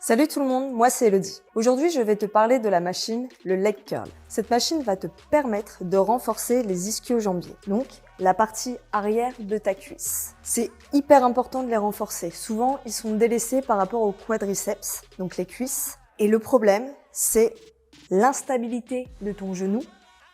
Salut tout le monde, moi c'est Elodie. Aujourd'hui, je vais te parler de la machine, le leg curl. Cette machine va te permettre de renforcer les ischio-jambiers, donc la partie arrière de ta cuisse. C'est hyper important de les renforcer. Souvent, ils sont délaissés par rapport aux quadriceps, donc les cuisses. Et le problème, c'est l'instabilité de ton genou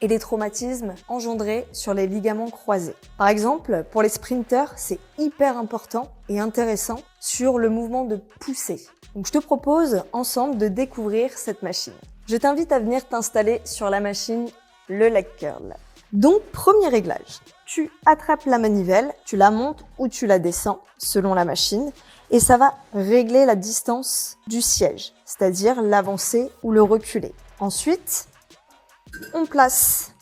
et les traumatismes engendrés sur les ligaments croisés. Par exemple, pour les sprinters, c'est hyper important et intéressant sur le mouvement de poussée. Donc je te propose ensemble de découvrir cette machine. Je t'invite à venir t'installer sur la machine, le leg curl. Donc premier réglage, tu attrapes la manivelle, tu la montes ou tu la descends selon la machine et ça va régler la distance du siège, c'est-à-dire l'avancer ou le reculer. Ensuite, on place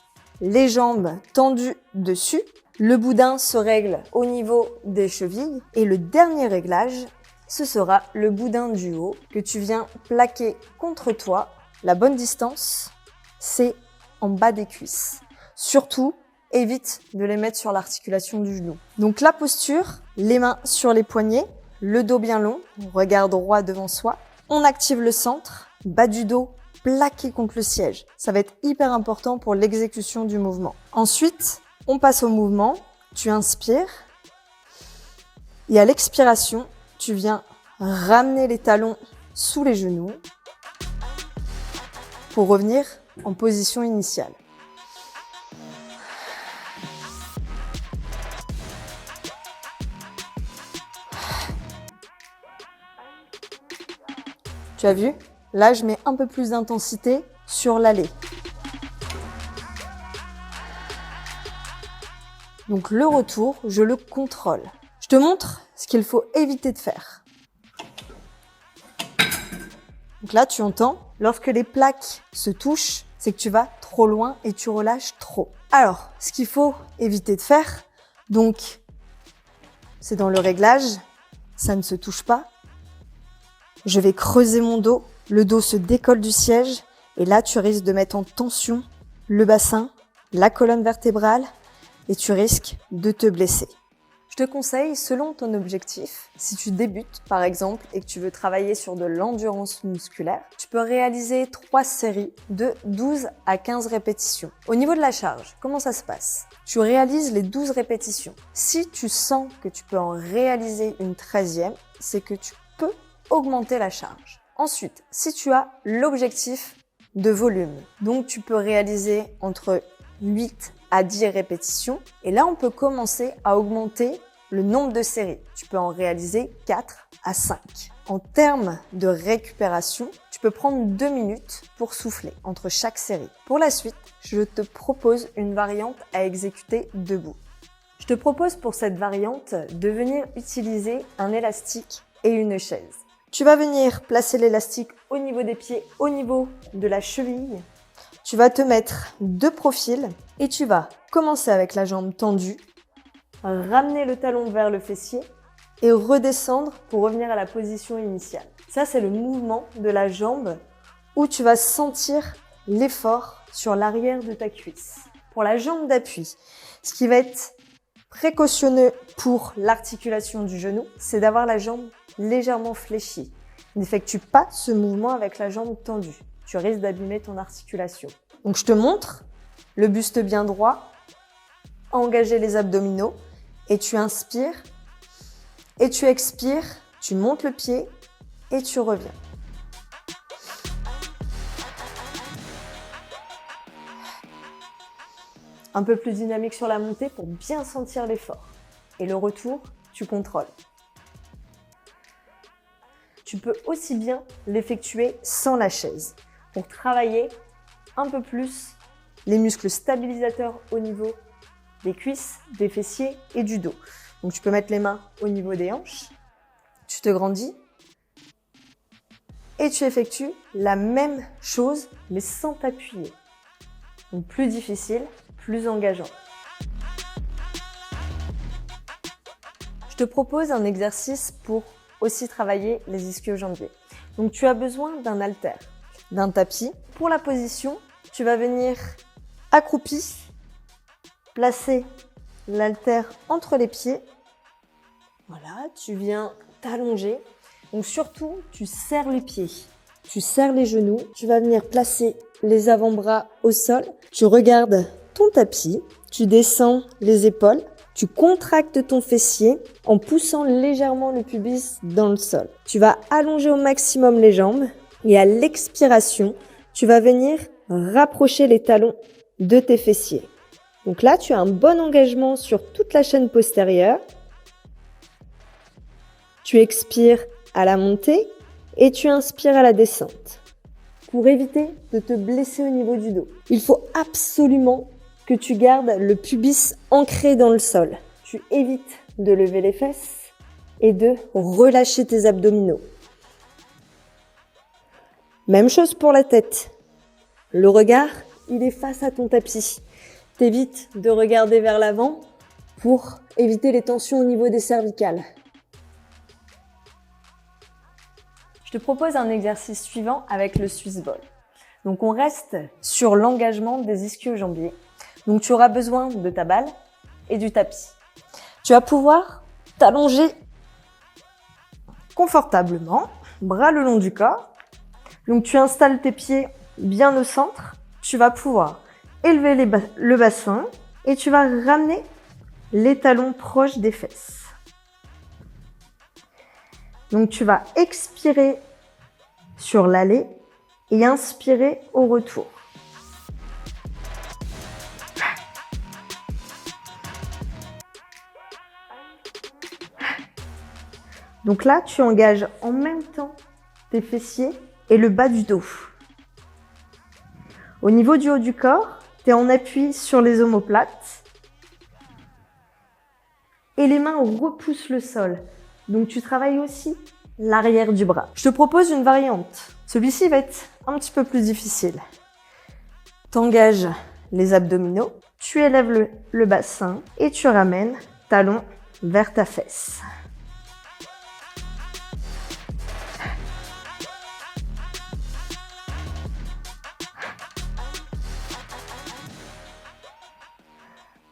les jambes tendues dessus. Le boudin se règle au niveau des chevilles. Et le dernier réglage, ce sera le boudin du haut que tu viens plaquer contre toi. La bonne distance, c'est en bas des cuisses. Surtout, évite de les mettre sur l'articulation du genou. Donc la posture, les mains sur les poignets, le dos bien long, regard droit devant soi. On active le centre, bas du dos plaqué contre le siège. Ça va être hyper important pour l'exécution du mouvement. Ensuite, on passe au mouvement. Tu inspires et à l'expiration, tu viens ramener les talons sous les genoux pour revenir en position initiale. Tu as vu? Là, je mets un peu plus d'intensité sur l'aller. Donc le retour, je le contrôle. Je te montre ce qu'il faut éviter de faire. Donc là, tu entends, lorsque les plaques se touchent, c'est que tu vas trop loin et tu relâches trop. Alors, ce qu'il faut éviter de faire, donc, c'est dans le réglage, ça ne se touche pas. Je vais creuser mon dos, le dos se décolle du siège et là, tu risques de mettre en tension le bassin, la colonne vertébrale et tu risques de te blesser. Je te conseille, selon ton objectif, si tu débutes par exemple et que tu veux travailler sur de l'endurance musculaire, tu peux réaliser 3 séries de 12 à 15 répétitions. Au niveau de la charge, comment ça se passe? Tu réalises les 12 répétitions. Si tu sens que tu peux en réaliser une 13e, c'est que tu peux augmenter la charge. Ensuite, si tu as l'objectif de volume, donc tu peux réaliser entre 8 à 10 répétitions et là on peut commencer à augmenter le nombre de séries. Tu peux en réaliser 4 à 5. En termes de récupération, tu peux prendre 2 minutes pour souffler entre chaque série. Pour la suite, je te propose une variante à exécuter debout. Je te propose pour cette variante de venir utiliser un élastique et une chaise. Tu vas venir placer l'élastique au niveau des pieds, au niveau de la cheville. Tu vas te mettre de profil et tu vas commencer avec la jambe tendue, ramener le talon vers le fessier et redescendre pour revenir à la position initiale. Ça, c'est le mouvement de la jambe où tu vas sentir l'effort sur l'arrière de ta cuisse. Pour la jambe d'appui, ce qui va être précautionneux pour l'articulation du genou, c'est d'avoir la jambe légèrement fléchie. N'effectue pas ce mouvement avec la jambe tendue. Tu risques d'abîmer ton articulation. Donc je te montre le buste bien droit, engager les abdominaux et tu inspires et tu expires, tu montes le pied et tu reviens. Un peu plus dynamique sur la montée pour bien sentir l'effort. Et le retour, tu contrôles. Tu peux aussi bien l'effectuer sans la chaise pour travailler un peu plus les muscles stabilisateurs au niveau des cuisses, des fessiers et du dos. Donc tu peux mettre les mains au niveau des hanches, tu te grandis et tu effectues la même chose mais sans t'appuyer. Donc plus difficile, plus engageant. Je te propose un exercice pour aussi travailler les ischio-jambiers. Donc tu as besoin d'un haltère, d'un tapis. Pour la position, tu vas venir accroupi, placer l'haltère entre les pieds. Voilà, tu viens t'allonger. Donc surtout, tu serres les pieds, tu serres les genoux, tu vas venir placer les avant-bras au sol, tu regardes ton tapis, tu descends les épaules, tu contractes ton fessier en poussant légèrement le pubis dans le sol. Tu vas allonger au maximum les jambes et à l'expiration, tu vas venir rapprocher les talons de tes fessiers. Donc là, tu as un bon engagement sur toute la chaîne postérieure. Tu expires à la montée et tu inspires à la descente. Pour éviter de te blesser au niveau du dos, il faut absolument que tu gardes le pubis ancré dans le sol. Tu évites de lever les fesses et de relâcher tes abdominaux. Même chose pour la tête. Le regard, il est face à ton tapis. T'évites de regarder vers l'avant pour éviter les tensions au niveau des cervicales. Je te propose un exercice suivant avec le Swiss ball. Donc on reste sur l'engagement des ischio-jambiers. Donc tu auras besoin de ta balle et du tapis. Tu vas pouvoir t'allonger confortablement, bras le long du corps. Donc tu installes tes pieds bien au centre. Tu vas pouvoir élever le bassin et tu vas ramener les talons proches des fesses. Donc tu vas expirer sur l'aller et inspirer au retour. Donc là, tu engages en même temps tes fessiers et le bas du dos. Au niveau du haut du corps, tu es en appui sur les omoplates et les mains repoussent le sol. Donc tu travailles aussi l'arrière du bras. Je te propose une variante. Celui-ci va être un petit peu plus difficile. Tu engages les abdominaux, tu élèves le bassin et tu ramènes talon vers ta fesse.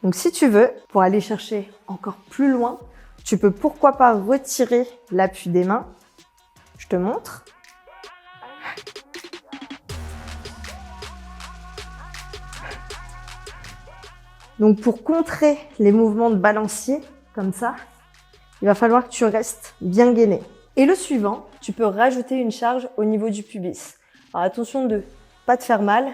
Donc si tu veux, pour aller chercher encore plus loin, tu peux pourquoi pas retirer l'appui des mains. Je te montre. Donc pour contrer les mouvements de balancier, comme ça, il va falloir que tu restes bien gainé. Et le suivant, tu peux rajouter une charge au niveau du pubis. Alors attention de ne pas te faire mal.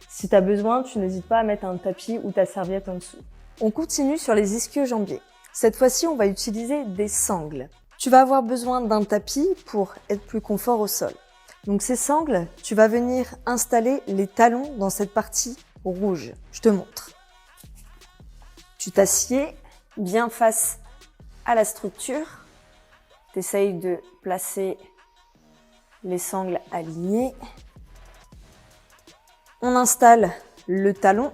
Si tu as besoin, tu n'hésites pas à mettre un tapis ou ta serviette en dessous. On continue sur les ischio-jambiers. Cette fois-ci, on va utiliser des sangles. Tu vas avoir besoin d'un tapis pour être plus confort au sol. Donc ces sangles, tu vas venir installer les talons dans cette partie rouge. Je te montre. Tu t'assieds bien face à la structure. Tu essayes de placer les sangles alignées. On installe le talon.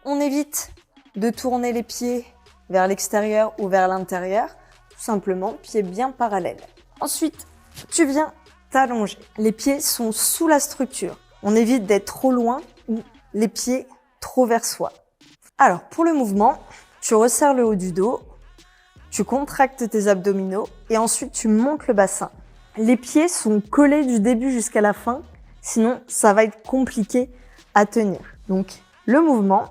On évite de tourner les pieds vers l'extérieur ou vers l'intérieur. Tout simplement, pieds bien parallèles. Ensuite, tu viens t'allonger. Les pieds sont sous la structure. On évite d'être trop loin ou les pieds trop vers soi. Alors, pour le mouvement, tu resserres le haut du dos, tu contractes tes abdominaux et ensuite tu montes le bassin. Les pieds sont collés du début jusqu'à la fin, sinon ça va être compliqué à tenir. Donc, le mouvement,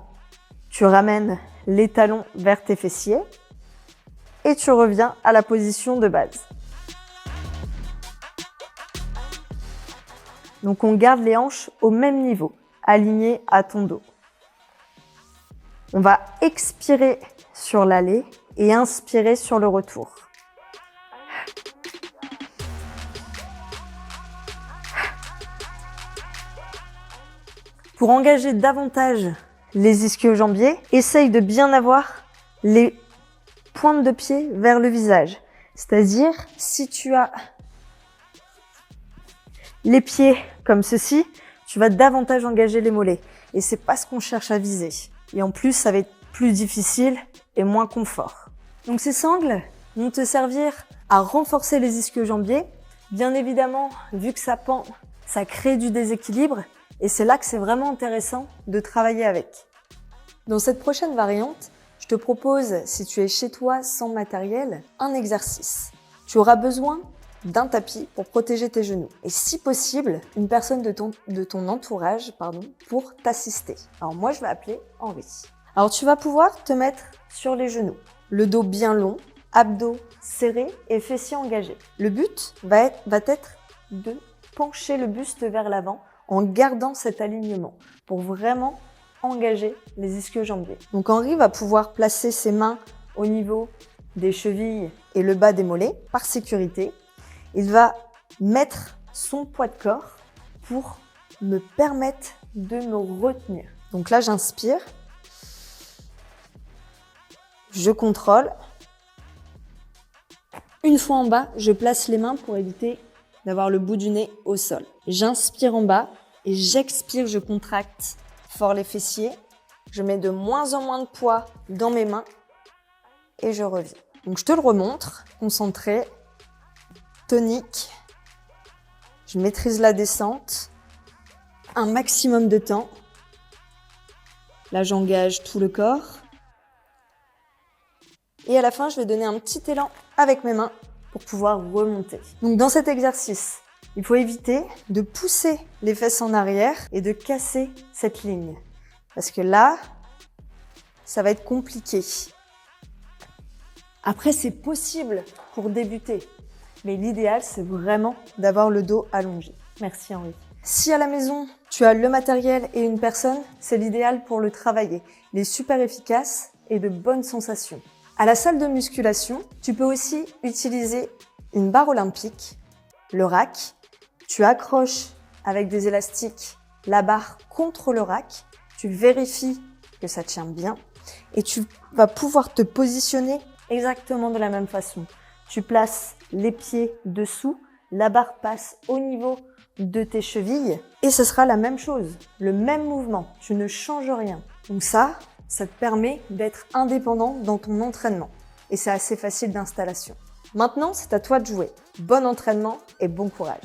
tu ramènes les talons vers tes fessiers et tu reviens à la position de base. Donc, on garde les hanches au même niveau, alignées à ton dos. On va expirer sur l'aller et inspirer sur le retour. Pour engager davantage les ischio-jambiers, essaye de bien avoir les pointes de pied vers le visage. C'est-à-dire, si tu as les pieds comme ceci, tu vas davantage engager les mollets. Et c'est pas ce qu'on cherche à viser. Et en plus, ça va être plus difficile et moins confort. Donc ces sangles vont te servir à renforcer les ischio-jambiers. Bien évidemment, vu que ça pend, ça crée du déséquilibre. Et c'est là que c'est vraiment intéressant de travailler avec. Dans cette prochaine variante, je te propose, si tu es chez toi sans matériel, un exercice. Tu auras besoin d'un tapis pour protéger tes genoux. Et si possible, une personne de ton entourage pour t'assister. Alors moi, je vais appeler Henri. Alors tu vas pouvoir te mettre sur les genoux, le dos bien long, abdos serrés et fessiers engagés. Le but va être de pencher le buste vers l'avant en gardant cet alignement pour vraiment engager les ischio-jambiers. Donc Henri va pouvoir placer ses mains au niveau des chevilles et le bas des mollets par sécurité. Il va mettre son poids de corps pour me permettre de me retenir. Donc là, j'inspire. Je contrôle. Une fois en bas, je place les mains pour éviter d'avoir le bout du nez au sol. J'inspire en bas et j'expire, je contracte fort les fessiers. Je mets de moins en moins de poids dans mes mains et je reviens. Donc je te le remontre, concentré, tonique. Je maîtrise la descente, un maximum de temps. Là, j'engage tout le corps. Et à la fin, je vais donner un petit élan avec mes mains pour pouvoir remonter. Donc dans cet exercice, il faut éviter de pousser les fesses en arrière et de casser cette ligne. Parce que là, ça va être compliqué. Après, c'est possible pour débuter. Mais l'idéal, c'est vraiment d'avoir le dos allongé. Merci Henri. Si à la maison, tu as le matériel et une personne, c'est l'idéal pour le travailler. Il est super efficace et de bonnes sensations. À la salle de musculation, tu peux aussi utiliser une barre olympique, le rack. Tu accroches avec des élastiques la barre contre le rack. Tu vérifies que ça tient bien et tu vas pouvoir te positionner exactement de la même façon. Tu places les pieds dessous, la barre passe au niveau de tes chevilles et ce sera la même chose, le même mouvement. Tu ne changes rien. Donc ça te permet d'être indépendant dans ton entraînement. Et c'est assez facile d'installation. Maintenant, c'est à toi de jouer. Bon entraînement et bon courage.